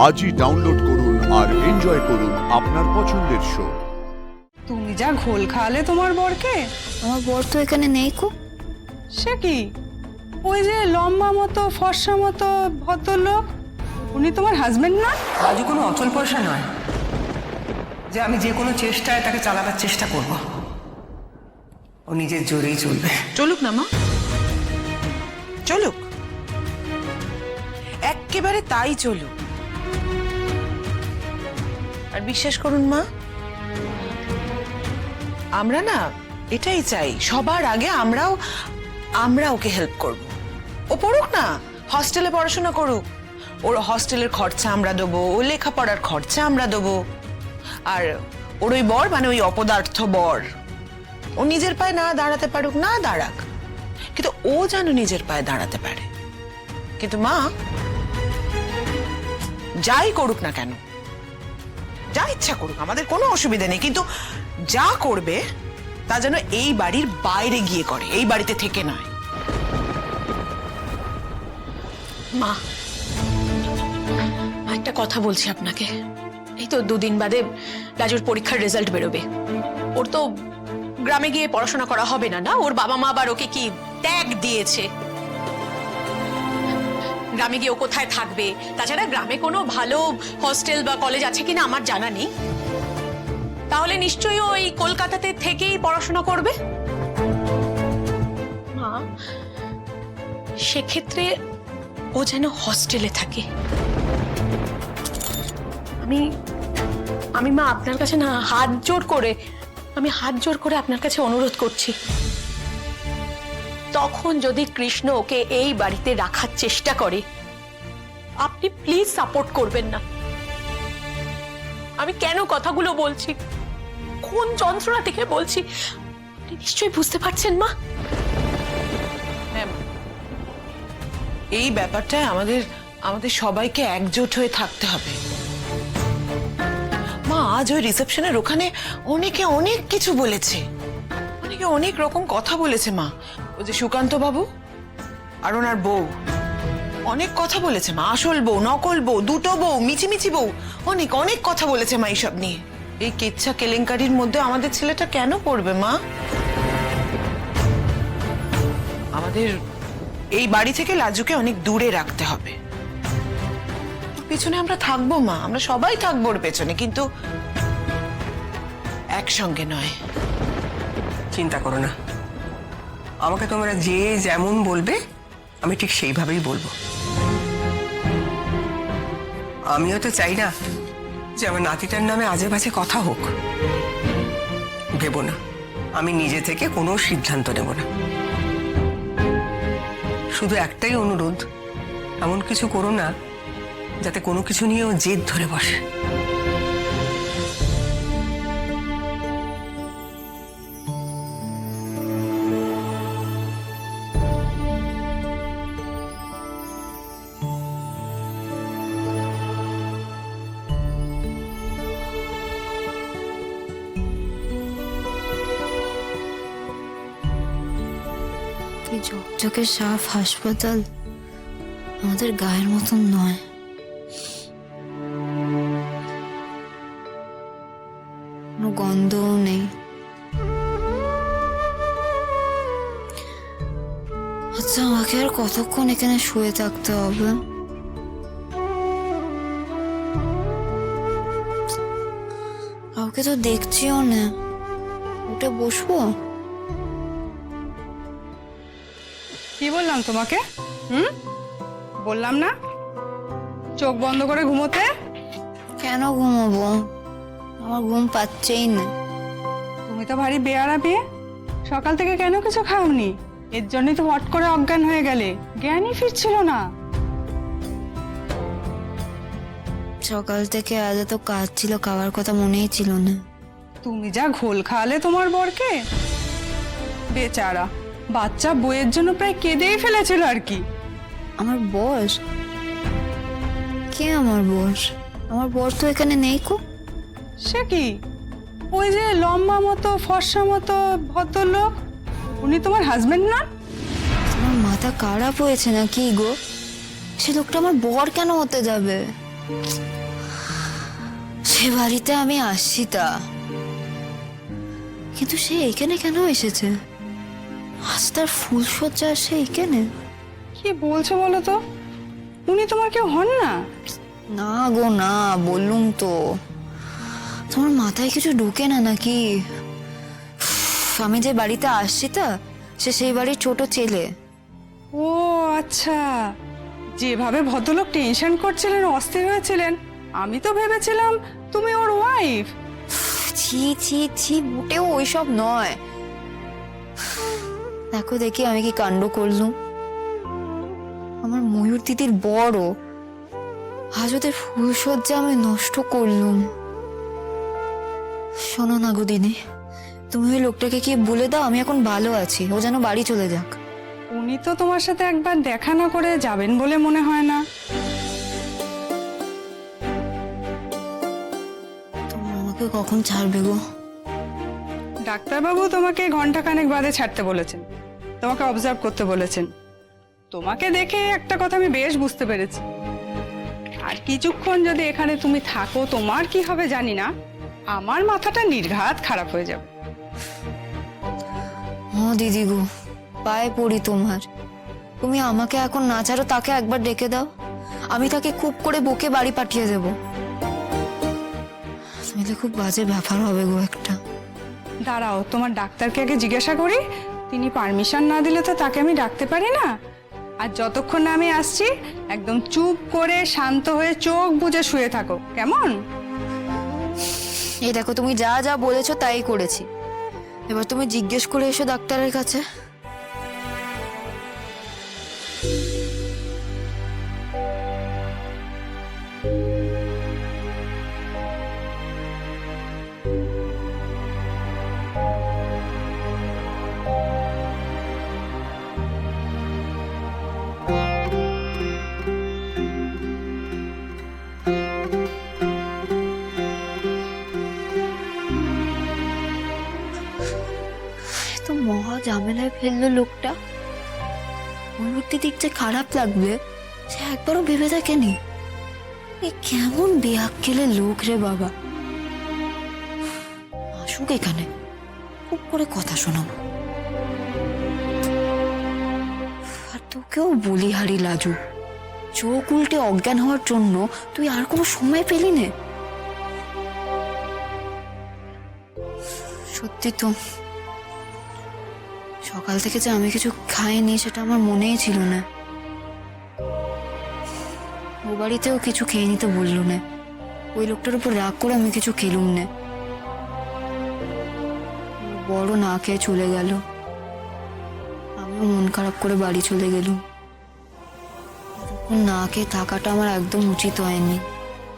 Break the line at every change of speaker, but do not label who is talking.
আজই ডাউনলোড করুন আর এনজয় করুন আপনার পছন্দের শো।
তুমি যা ঘোল খাওয়ালে তোমার বরকে।
আমার বর তো এখানে নেই কো।
সে কি? ওই যে লম্বা মতো ফর্সা মতো ভদ্রলোক, উনি তোমার হাজবেন্ড না?
রাজু কোনো অচল পয়সা নয় যে আমি যে কোনো চেষ্টায় তাকে চালাবার চেষ্টা করব। ও নিজের জোরেই চলবে।
চলুক না মা, চলুক, একেবারে তাই চলুক। আর বিশ্বাস করুন মা, আমরা না এটাই চাই, সবার আগে আমরা ওকে হেল্প করব। ও পড়ুক না, হস্টেলে পড়াশোনা করুক, ওর হস্টেলের খরচা আমরা দেবো, ও লেখাপড়ার খরচা আমরা দেবো। আর ওর ওই বর মানে ওই অপদার্থ বর, ও নিজের পায়ে না দাঁড়াতে পারুক, না দাঁড়াক, কিন্তু ও যেন নিজের পায়ে দাঁড়াতে পারে। কিন্তু মা, যাই করুক না কেন, যা ইচ্ছা করুক, আমাদের কোনো অসুবিধা নেই, কিন্তু যা করবে তা যেন এই বাড়ির বাইরে গিয়ে করে, এই বাড়িতে থেকে নয়।
মা, একটা কথা বলছি আপনাকে। এই তো দুদিন বাদে রাজুর পরীক্ষার রেজাল্ট বেরোবে। ওর তো গ্রামে গিয়ে পড়াশোনা করা হবে না, না? ওর বাবা মা আবার ওকে কি ট্যাগ দিয়েছে। গ্রামে গিয়ে ও কোথায় থাকবে? তাছাড়া গ্রামে কোনো ভালো হস্টেল বা কলেজ আছে কিনা আমার জানা নেই। তাহলে নিশ্চয়ই ও এই কলকাতাতে থেকেই পড়াশোনা করবে। মা, সেক্ষেত্রে ও যেন হস্টেলে থাকে। আমি মা আপনার কাছে না হাত জোর করে আপনার কাছে অনুরোধ করছি, তখন যদি কৃষ্ণ ওকে এই বাড়িতে রাখার চেষ্টা করে, আপনি প্লিজ সাপোর্ট করবেন না। আমি কেন কথাগুলো বলছি, কোন যন্ত্রণা থেকে বলছি, আপনি নিশ্চয়ই বুঝতে পারছেন মা।
এই ব্যাপারটায় আমাদের সবাইকে একজোট হয়ে থাকতে হবে। মা, আজ ওই রিসেপশনের ওখানে অনেকে অনেক কিছু বলেছে, অনেকে অনেক রকম কথা বলেছে মা। ওই যে সুকান্ত বাবু আর ওনার বউ অনেক কথা বলেছে মা, আসল বউ, নকল বউ, দুটো বউ, মিছিমিছি বউ, অনেক অনেক কথা বলেছে মা এইসব নিয়ে। এই কেচ্ছা কেলেঙ্কারির মধ্যে আমাদের ছেলেটা কেন পড়বে মা? আমাদের এই বাড়ি থেকে লাজুকে অনেক দূরে রাখতে হবে। ওর পেছনে আমরা থাকবো মা, আমরা সবাই থাকবো ওর পেছনে, কিন্তু একসঙ্গে নয়।
চিন্তা করো না, আমাকে তোমরা যে যেমন বলবে আমি ঠিক সেইভাবেই বলবো। আমিও তো চাই না যে আমার নাতিটার নামে আজে বাজে কথা হোক। ভেবো না, আমি নিজে থেকে কোনো সিদ্ধান্ত নেব না। শুধু একটাই অনুরোধ, এমন কিছু করো না যাতে কোনো কিছু নিয়েও জেদ ধরে বসে।
এই ঝকঝকে সাফ হাসপাতাল আমাদের গায়ের মতন নয়। কোনো গন্ধও নেই। আচ্ছা, আমাকে আর কতক্ষণ এখানে শুয়ে থাকতে হবে? কাউকে তো দেখছিও না। উঠে বসবো?
কি বললাম তোমাকে? বললাম না চোখ বন্ধ করে ঘুমোতে?
কেন ঘুমাবো? আমার ঘুম পাচ্ছেই না।
তুমি তো ভারী বেয়ারা বিয়ে। সকাল থেকে কেন কিছু খাওনি? এর জন্যই তো হট করে অজ্ঞান হয়ে গেলে, জ্ঞানই ফিরছিল না।
সকাল থেকে আজ তো কাজ ছিল, খাওয়ার কথা মনেই ছিল না।
তুমি যা ঘোল খাওয়ালে তোমার বরকে। বেচারা বাচ্চা বইয়ের জন্য প্রায় কেঁদেই ফেলেছিল আর কি।
আমার বস? কে আমার বস? আমার বর তো এখানে নেই কো।
সে কি? ওই যে লম্বা মতো ফর্সা মতো ভদ্রলোক, উনি তোমার হাজবেন্ড না?
আমার মাথা খারাপ হয়েছে না কি গো? সে লোকটা আমার বর কেন হতে যাবে? সে বাড়িতে আমি আসছি তা, কিন্তু সে এখানে কেন এসেছে? আজ তার ফুলসজ্জা, সে এখানে?
কি বলছো বলো তো? উনি তোমার কেউ হন না?
না গো না, বললুম তো। তোমার মাথায় কিছু ঢোকে না নাকি? আমি যে বাড়িতে আসছি তা, সে সেই বাড়ির ছোট ছেলে।
ও আচ্ছা, যেভাবে ভদ্রলোক টেনশন করছিলেন, অস্থির হয়েছিলেন, আমি তো ভেবেছিলাম তুমি ওর ওয়াইফ।
ছি ছি ছি, মোটেও ওইসব নয়। দেখো দেখি আমি কি কাণ্ড করলুম। আমার ময়ূর দিদির বড়, আজ ওদের ফুলসজ্জা আমি নষ্ট করলুম। শোনো না গো দিদি, তুমি ওই লোকটাকে কি বলে দাও আমি এখন ভালো আছি, ও যেন বাড়ি চলে যাক।
উনি তো তোমার সাথে একবার দেখা না করে যাবেন বলে মনে হয় না।
তুমি আমাকে কখন ছাড়বে গো?
ডাক্তারবাবু তোমাকে ঘন্টাখানেক বাদে ছাড়তে বলেছেন, তোমাকে অবজার্ভ করতে বলেছেন। তোমাকে দেখে একটা কথা আমি বেশ বুঝতে পেরেছি। আর কিছুক্ষণ যদি এখানে তুমি থাকো, তোমার কি হবে জানি না, আমার মাথাটা নির্ঘাত খারাপ হয়ে যাবে।
ও দিদি গো, পায়ে পড়ি তোমার। তুমি আমাকে এখন না ছাড়ো, তাকে একবার ডেকে দাও, আমি তাকে খুব করে বকে বাড়ি পাঠিয়ে দেব। নইলে খুব বাজে ব্যাপার হবে গো একটা।
দাঁড়াও, তোমার ডাক্তারকে আগে জিজ্ঞাসা করি, তিনি পারমিশন না দিলে তো তাকে আমি ডাকতে পারি না। আর যতক্ষণ না আমি আসছি, একদম চুপ করে শান্ত হয়ে চোখ বুজে শুয়ে থাকো, কেমন?
এই দেখো, তুমি যা যা বলেছো তাই করেছি। এবার তুমি জিজ্ঞেস করে এসো ডাক্তারের কাছে। তো মহা ঝামেলায় ফেললো লোকটা। ময়ূর্তি দিক যে খারাপ লাগবে সে একবারও ভেবে দেখেনি। এ কেমন বেআক্কেলে লোক রে বাবা। আসুক এখানে, খুব করে কথা শোনাবো। আর তোকেও বলি হারি লাজু, চোখ উল্টে অজ্ঞান হওয়ার জন্য তুই আর কোনো সময় পেলি নে। সত্যি তো, সকাল থেকে যে আমি কিছু খাইনি সেটা আমার মনেই ছিল না। ও বাড়িতেও কিছু খেয়ে নিতে বললো না, ওই লোকটার উপর রাগ করে আমি কিছু খেলুম না। বড় না খেয়ে চলে গেল, আমিও মন খারাপ করে বাড়ি চলে গেলুম। না খেয়ে থাকাটা আমার একদম উচিত হয়নি।